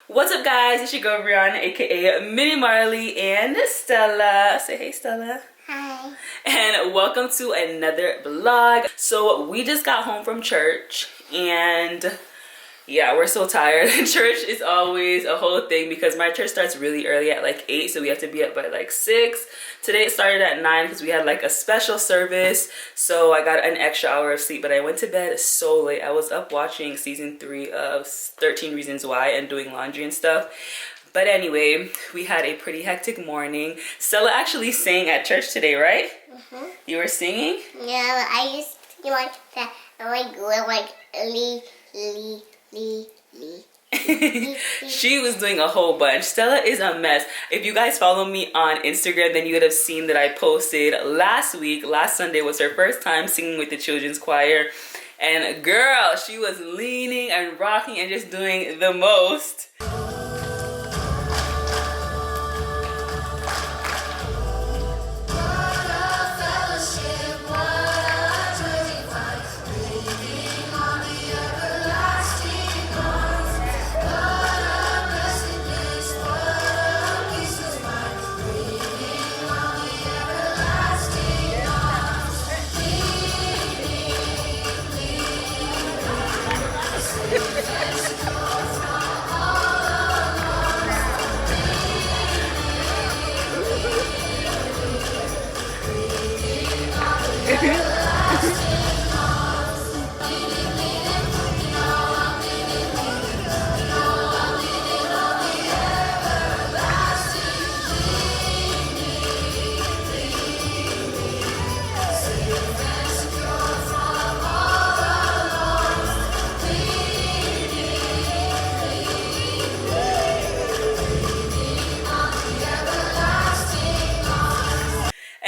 What's up, guys? It's your girl Brianna, aka MiniMarley, and Stella. Say hey, Stella. Hi. And welcome to another vlog. So we just got home from church, and yeah, we're so tired. Church is always a whole thing because my church starts really early at like 8, so we have to be up by like 6. Today it started at 9 because we had like a special service, so I got an extra hour of sleep, but I went to bed so late. I was up watching season 3 of 13 Reasons Why and doing laundry and stuff. But anyway, we had a pretty hectic morning. Stella actually sang at church today, right? Mm-hmm. You were singing? Yeah, I used to like that. I like She was doing a whole bunch. Stella is a mess. If you guys follow me on Instagram, then you would have seen that I posted last Sunday was her first time singing with the children's choir, and girl, she was leaning and rocking and just doing the most.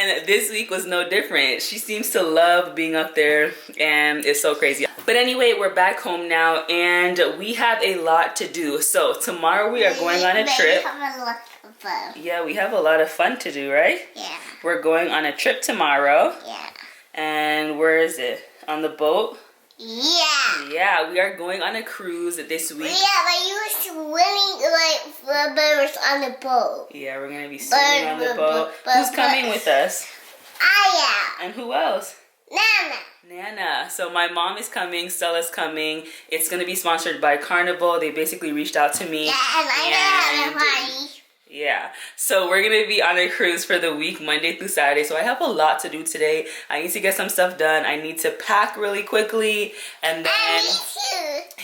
And this week was no different. She seems to love being up there, and it's so crazy. But anyway, we're back home now, and we have a lot to do. So tomorrow we are going on a trip. Have a lot of fun. Yeah, we have a lot of fun to do, right? Yeah. We're going on a trip tomorrow. Yeah. And where is it? On the boat? Yeah. Yeah, we are going on a cruise this week. Yeah, but you were swimming like the birds on the boat. Yeah, we're going to be swimming on the boat. Who's coming with us? I am. And who else? Nana. Nana. So my mom is coming, Stella's coming. It's going to be sponsored by Carnival. They basically reached out to me. Yeah, and I know how to party. Yeah, so we're going to be on a cruise for the week, Monday through Saturday. So I have a lot to do today. I need to get some stuff done. I need to pack really quickly. And then,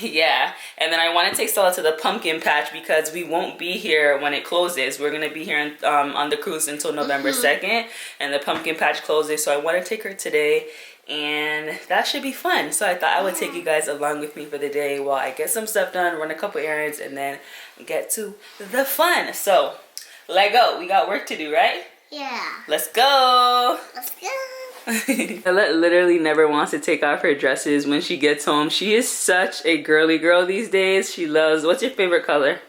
yeah, and then I want to take Stella to the pumpkin patch because we won't be here when it closes. We're going to be here on the cruise until November 2nd. And the pumpkin patch closes. So I want to take her today. And that should be fun. So I thought I would take you guys along with me for the day while I get some stuff done, run a couple errands, and then get to the fun. So let go. We got work to do, right? Yeah. Let's go. Let's go. Ella literally never wants to take off her dresses when she gets home. She is such a girly girl these days. She loves, what's your favorite color?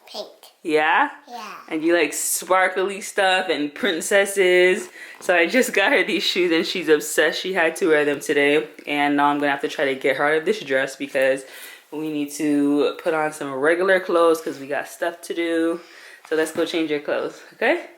Pink. Yeah? Yeah. And you like sparkly stuff and princesses. So I just got her these shoes and she's obsessed. She had to wear them today. And now I'm going to have to try to get her out of this dress because we need to put on some regular clothes because we got stuff to do. So let's go change your clothes, okay?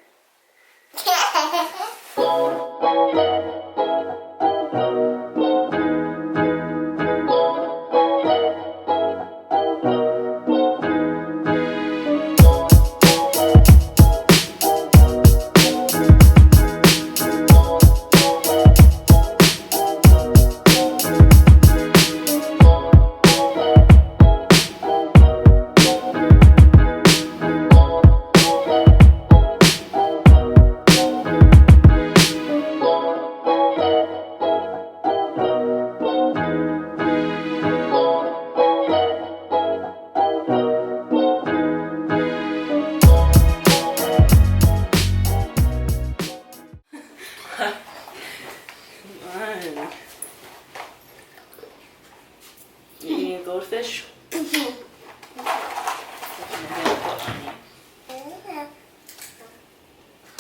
Goldfish?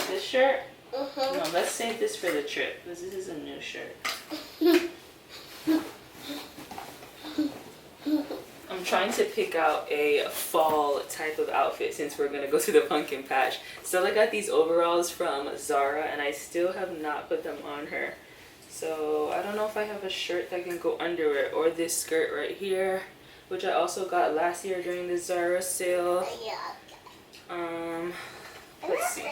This shirt? No, let's save this for the trip because this is a new shirt. I'm trying to pick out a fall type of outfit since we're gonna go to the pumpkin patch. Stella got these overalls from Zara and I still have not put them on her. So I don't know if I have a shirt that can go under it or this skirt right here, which I also got last year during the Zara sale. Let's see.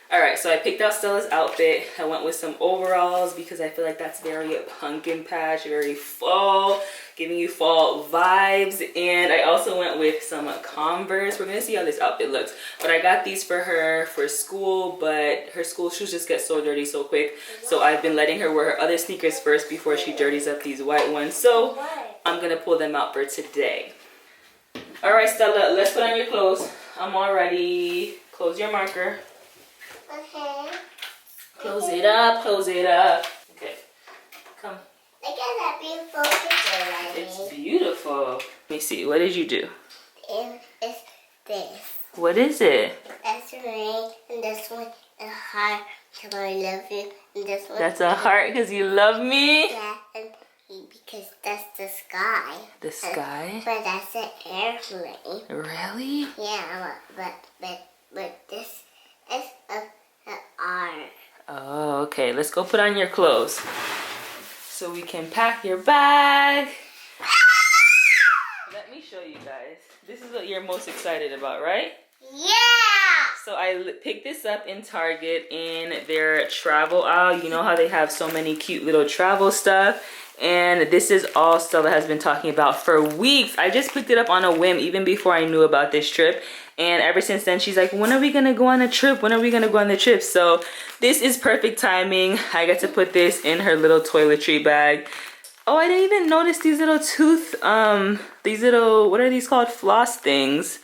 Alright, so I picked out Stella's outfit. I went with some overalls because I feel like that's very pumpkin patch, very fall, giving you fall vibes. And I also went with some Converse. We're going to see how this outfit looks. But I got these for her for school, but her school shoes just get so dirty so quick. So I've been letting her wear her other sneakers first before she dirties up these white ones. So I'm going to pull them out for today. Alright, Stella, let's put on your clothes. I'm all ready. Close your marker. Okay. Close it up, close it up. Okay, come. Look at that beautiful picture I made. It's beautiful. Let me see, what did you do? It's this. What is it? That's rain, and this one a heart because I love you, and this one. That's a heart because you love me? Yeah, and because that's the sky. The sky? But that's an airplane. Really? Yeah, but this is an art. Oh, okay. Let's go put on your clothes so we can pack your bag. Let me show you guys. This is what you're most excited about, right? Yeah! So I picked this up in Target in their travel aisle. You know how they have so many cute little travel stuff. And this is all Stella has been talking about for weeks. I just picked it up on a whim even before I knew about this trip. And ever since then, she's like, when are we going to go on a trip? When are we going to go on the trip? So this is perfect timing. I got to put this in her little toiletry bag. Oh, I didn't even notice these little what are these called? Floss things.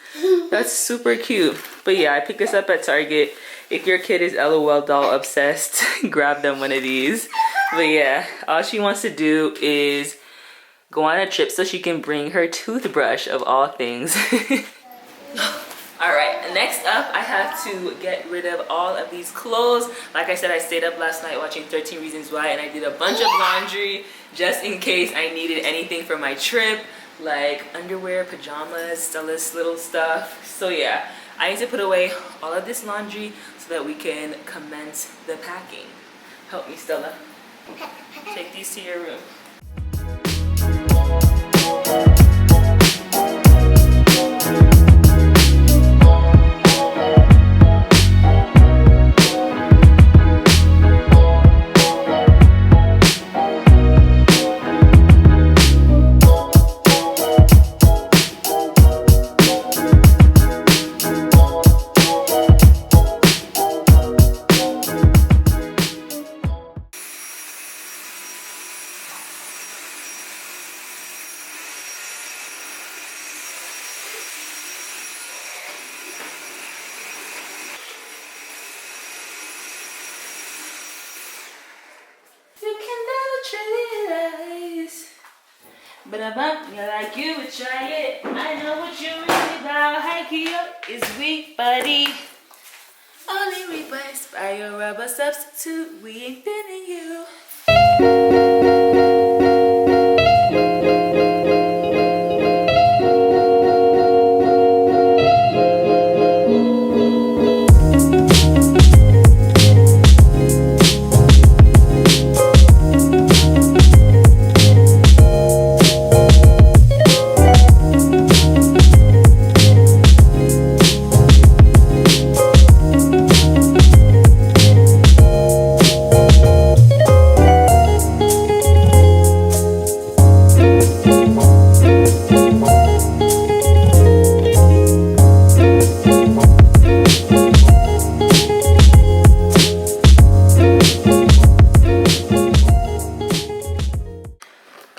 That's super cute. But yeah, I picked this up at Target. If your kid is LOL doll obsessed, grab them one of these. But yeah, all she wants to do is go on a trip so she can bring her toothbrush of all things. Alright, next up I have to get rid of all of these clothes. Like I said, I stayed up last night watching 13 Reasons Why and I did a bunch of laundry just in case I needed anything for my trip, like underwear, pajamas, Stella's little stuff. So yeah, I need to put away all of this laundry so that we can commence the packing. Help me, Stella. Take these to your room. You like you would try it. I know what you're really about. Hikey is weak, buddy. Only replaced by your rubber substitute. We ain't feeling you.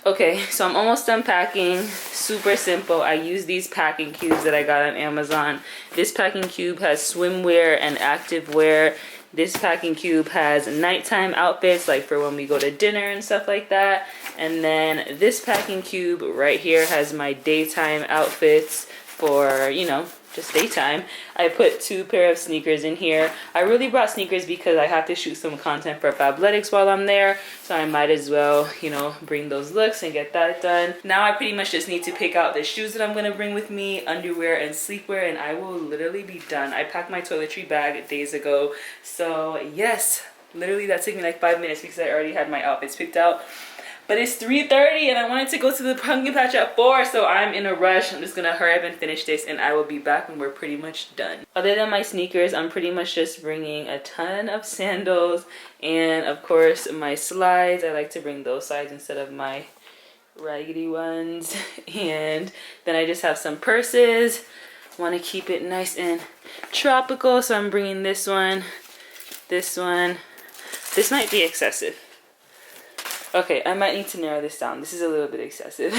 Okay, so I'm almost done packing. Super simple. I use these packing cubes that I got on Amazon. This packing cube has swimwear and activewear. This packing cube has nighttime outfits, like for when we go to dinner and stuff like that. And then this packing cube right here has my daytime outfits. for, you know, just daytime. I put 2 pair of sneakers in here. I really brought sneakers because I have to shoot some content for Fabletics while I'm there. So I might as well, you know, bring those looks and get that done. Now I pretty much just need to pick out the shoes that I'm going to bring with me, underwear and sleepwear, and I will literally be done. I packed my toiletry bag days ago. So yes, literally that took me like 5 minutes because I already had my outfits picked out. But it's 3:30 and I wanted to go to the pumpkin patch at 4, so I'm in a rush. I'm just gonna hurry up and finish this and I will be back when we're pretty much done. Other than my sneakers, I'm pretty much just bringing a ton of sandals and of course my slides. I like to bring those slides instead of my raggedy ones. And then I just have some purses. Want to keep it nice and tropical, so I'm bringing this one, this one. This might be excessive. Okay, I might need to narrow this down. This is a little bit excessive.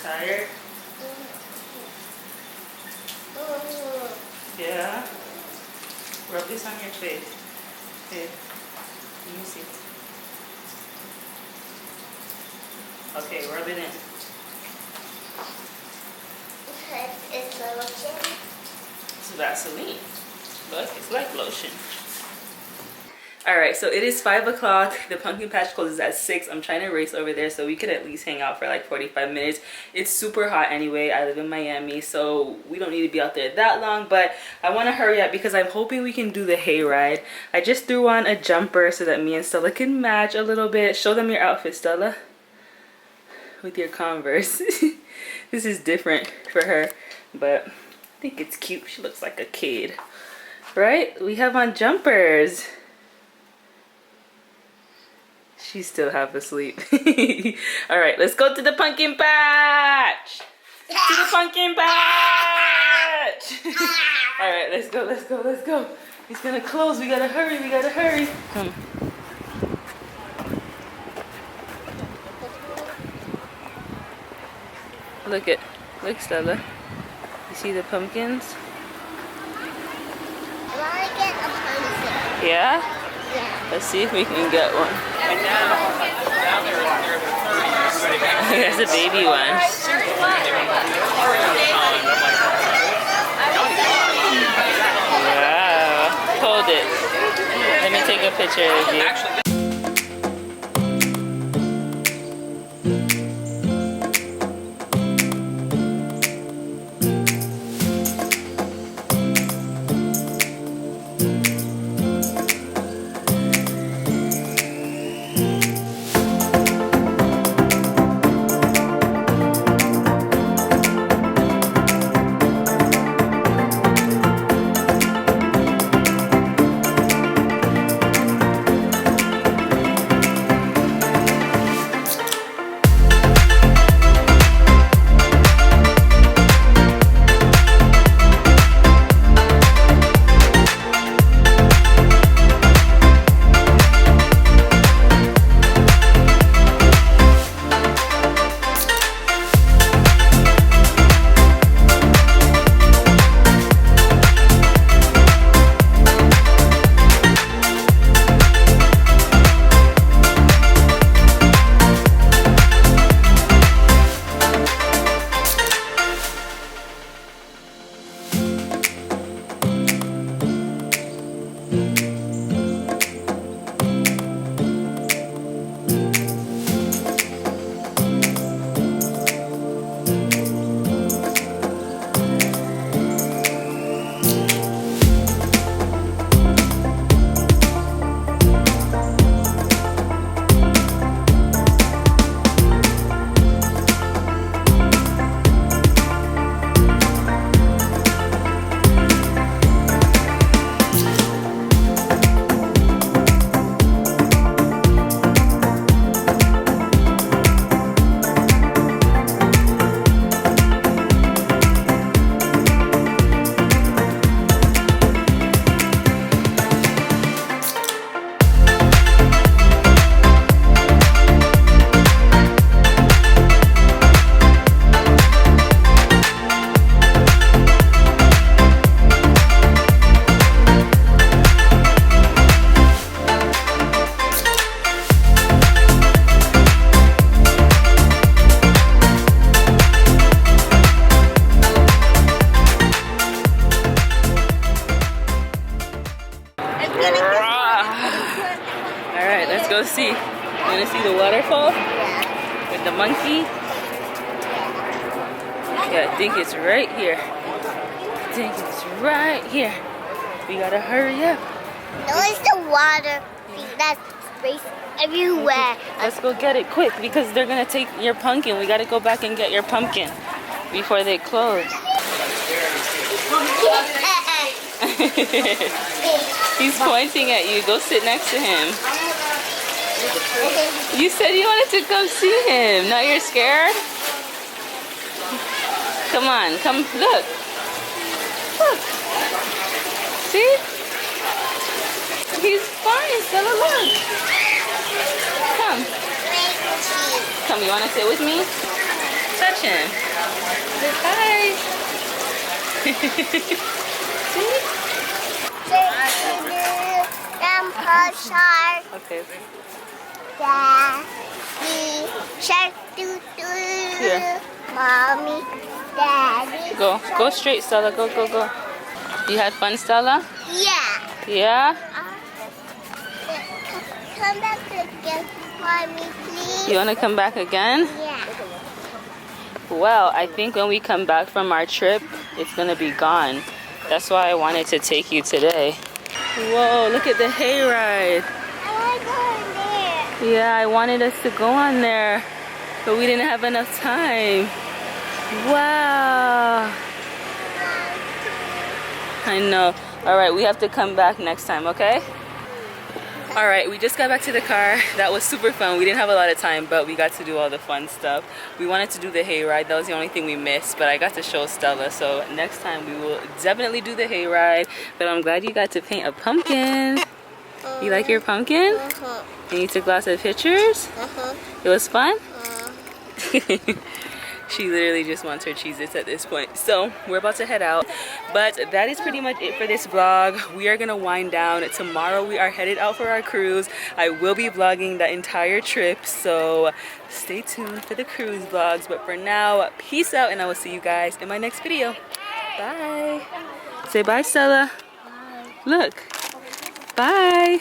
Tired? Yeah? Rub this on your face. Here. Let me see. Okay, rub it in. It's lotion. It's Vaseline. Look, it's like lotion. Alright, so it is 5 o'clock. The pumpkin patch closes at 6. I'm trying to race over there so we could at least hang out for like 45 minutes. It's super hot anyway. I live in Miami, so we don't need to be out there that long. But I want to hurry up because I'm hoping we can do the hayride. I just threw on a jumper so that me and Stella can match a little bit. Show them your outfit, Stella. With your Converse. This is different for her, but I think it's cute. She looks like a kid. Right? We have on jumpers. She's still half asleep. All right, let's go to the pumpkin patch. To the pumpkin patch. All right, let's go, let's go, let's go. It's gonna close. We gotta hurry, we gotta hurry. Come. Look, Stella. You see the pumpkins? I want to get a pumpkin. Yeah? Yeah. Let's see if we can get one. There's a baby one. Wow. Hold it. Let me take a picture of you. see? You wanna see the waterfall? Yeah. With the monkey? Yeah, I think it's right here. I think it's right here. We gotta hurry up. No, it's the water. That's space everywhere. Let's go get it quick because they're gonna take your pumpkin. We gotta go back and get your pumpkin before they close. He's pointing at you. Go sit next to him. You said you wanted to come see him. Now you're scared? Come on, come look. Look. See? He's fine, Stella, look. Come. Come, you want to sit with me? Touch him. Hi. See? Grandpa Shark. Okay. Daddy Shark. Here. Mommy. Daddy. Go straight, Stella. Go. You had fun, Stella? Yeah. Yeah? Come back again for me, please. You want to come back again? Yeah. Well, I think when we come back from our trip, it's going to be gone. That's why I wanted to take you today. Whoa, look at the hayride. I want to go in there. Yeah, I wanted us to go on there, but we didn't have enough time. Wow. I know. All right, we have to come back next time, okay? All right, we just got back to the car. That was super fun. We didn't have a lot of time, but we got to do all the fun stuff. We wanted to do the hayride. That was the only thing we missed, but I got to show Stella. So next time we will definitely do the hayride. But I'm glad you got to paint a pumpkin. You like your pumpkin? And you took lots of pictures? It was fun? She literally just wants her Cheez-Its at this point. So we're about to head out, but that is pretty much it for this vlog. We are gonna wind down. Tomorrow we are headed out for our cruise. I will be vlogging the entire trip, so stay tuned for the cruise vlogs. But for now, peace out, and I will see you guys in my next video. Bye. Say bye, Stella. Bye. Look. Bye.